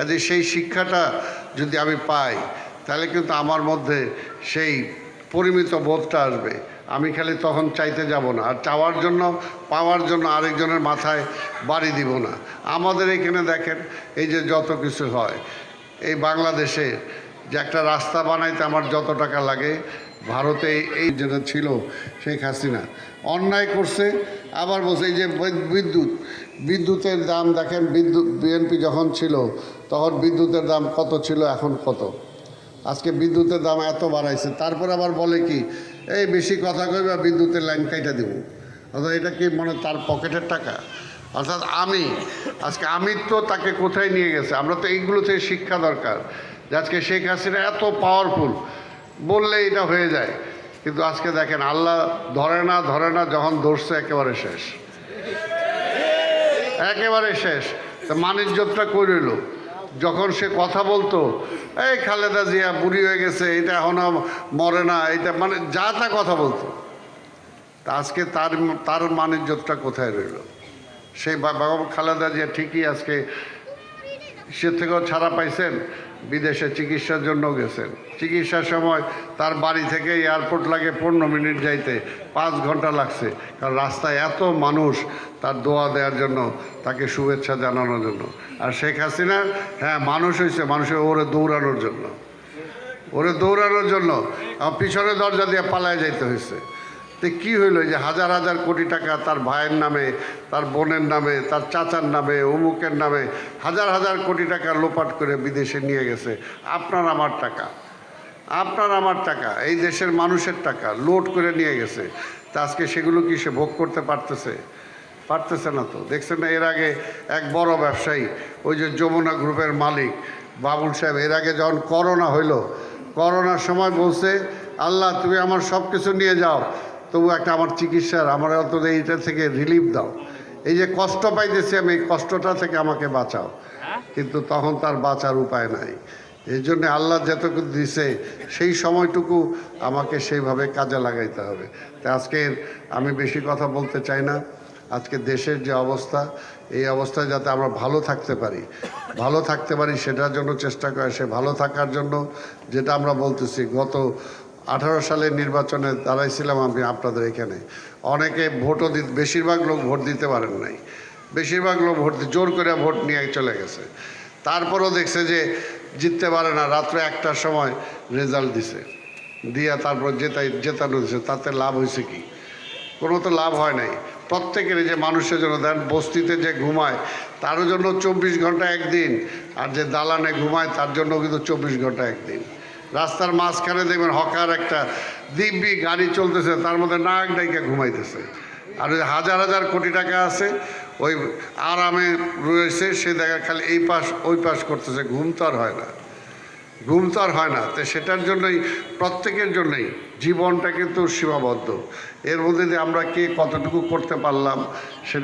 কাজে সেই শিক্ষাটা যদি আমি পাই তাহলে কিন্তু আমার মধ্যে সেই পরিমিত বোধটা আসবে। আমি খালি তখন চাইতে যাব না, আর চাওয়ার জন্য পাওয়ার জন্য আরেকজনের মাথায় বাড়ি দিব না। আমাদের এখানে দেখেন এই যে যত কিছু হয়, এই বাংলাদেশে যে একটা রাস্তা বানাইতে আমার যত টাকা লাগে, ভারতে এই যেটা ছিল শেখ হাসিনা অন্যায় করছে, আবার বলছে এই যে বিদ্যুতের দাম দেখেন, বিএনপি যখন ছিল তখন বিদ্যুতের দাম কত ছিল, এখন কত, আজকে বিদ্যুতের দাম এত বাড়াইছে। তারপর আবার বলে কি এই বেশি কথা কইবা বিদ্যুতের লাইন কাইটা দেব, অর্থাৎ এটা কি মনে তার পকেটের টাকা? অর্থাৎ আমি তো তাকে কোথায় নিয়ে গেছে। আমরা তো এইগুলো থেকে শিক্ষা দরকার যে আজকে শেখ হাসিনা এত পাওয়ারফুল, বললে এটা হয়ে যায়, কিন্তু আজকে দেখেন আল্লাহ ধরে না, যখন ধরছে একেবারে শেষ, একেবারে শেষ। তা মানিজ্যতটা কই রইল? যখন সে কথা বলতো এই খালেদা জিয়া বুড়ি হয়ে গেছে, এটা এখনো মরে না, এটা মানে যা তা কথা বলতো, তা আজকে তার মানিজ্যতটা কোথায় রইল? সেই খালেদা জিয়া ঠিকই আজকে সে থেকেও ছাড়া পাইছেন, বিদেশে চিকিৎসার জন্য গেছেন। চিকিৎসার সময় তার বাড়ি থেকে এয়ারপোর্ট লাগে 15 মিনিট যাইতে, 5 ঘন্টা লাগছে, কারণ রাস্তায় এত মানুষ তার দোয়া দেওয়ার জন্য, তাকে শুভেচ্ছা জানানোর জন্য। আর শেখ হাসিনা হ্যাঁ মানুষ হয়েছে, মানুষের ওরে দৌড়ানোর জন্য পিছনে দরজা দিয়ে পালায় যাইতে হয়েছে। তো কী হইল যে হাজার হাজার কোটি টাকা তার ভাইয়ের নামে, তার বোনের নামে, তার চাচার নামে, অমুকের নামে হাজার হাজার কোটি টাকা লোপাট করে বিদেশে নিয়ে গেছে। আপনার আমার টাকা, এই দেশের মানুষের টাকা লোড করে নিয়ে গেছে। তা আজকে সেগুলো কি সে ভোগ করতে পারতেছে না? তো দেখছেন না, এর আগে এক বড় ব্যবসায়ী, ওই যে যমুনা গ্রুপের মালিক বাবুল সাহেব, এর আগে যখন করোনা হইল, করোনার সময় বলছে আল্লাহ তুমি আমার সব কিছু নিয়ে যাও, তবু একটা আমার চিকিৎসার, আমার অন্তত এইটা থেকে রিলিফ দাও, এই যে কষ্ট পাইতেছি আমি, এই কষ্টটা থেকে আমাকে বাঁচাও। কিন্তু তখন তার বাঁচার উপায় নাই। এই জন্যে আল্লাহ যতটুকু দিছে সেই সময়টুকু আমাকে সেইভাবে কাজে লাগাইতে হবে। তাই আজকে আমি বেশি কথা বলতে চাই না। আজকে দেশের যে অবস্থা, এই অবস্থায় যাতে আমরা ভালো থাকতে পারি সেটার জন্য চেষ্টা করে। সে ভালো থাকার জন্য যেটা আমরা বলতেছি, গত 18 সালের নির্বাচনে দাঁড়াইছিলাম আমি আপনাদের এখানে, অনেকে ভোটও বেশিরভাগ লোক ভোট দিতে পারেন নাই, বেশিরভাগ লোক জোর করে ভোট নিয়ে চলে গেছে। তারপরও দেখছে যে জিততে পারে না, রাত্রে 1টার সময় রেজাল্ট দিয়া তারপর জেতানো দিছে। তাতে লাভ হয়েছে কি? কোনো তো লাভ হয় নাই। প্রত্যেকের যে মানুষের জন্য দেন, বস্তিতে যে ঘুমায় তারও জন্য 24 ঘন্টা একদিন, আর যে দালানে ঘুমায় তার জন্য কিন্তু 24 ঘন্টা একদিন। রাস্তার মাঝখানে দেখবেন হকার একটা দিব্যি গাড়ি চলতেছে, তার মধ্যে নাক ডাইকা ঘুমাইতেছে। আর ওই হাজার হাজার কোটি টাকা আছে, ওই আরামে রয়েছে, সে দেখা খালি এই পাশ ওই পাশ করতেছে, ঘুম তো আর হয় না। তো সেটার জন্যই প্রত্যেকের জন্যই জীবনটা কিন্তু সীমাবদ্ধ। এর মধ্যে দিয়ে আমরা কে কতটুকু করতে পারলাম সেটা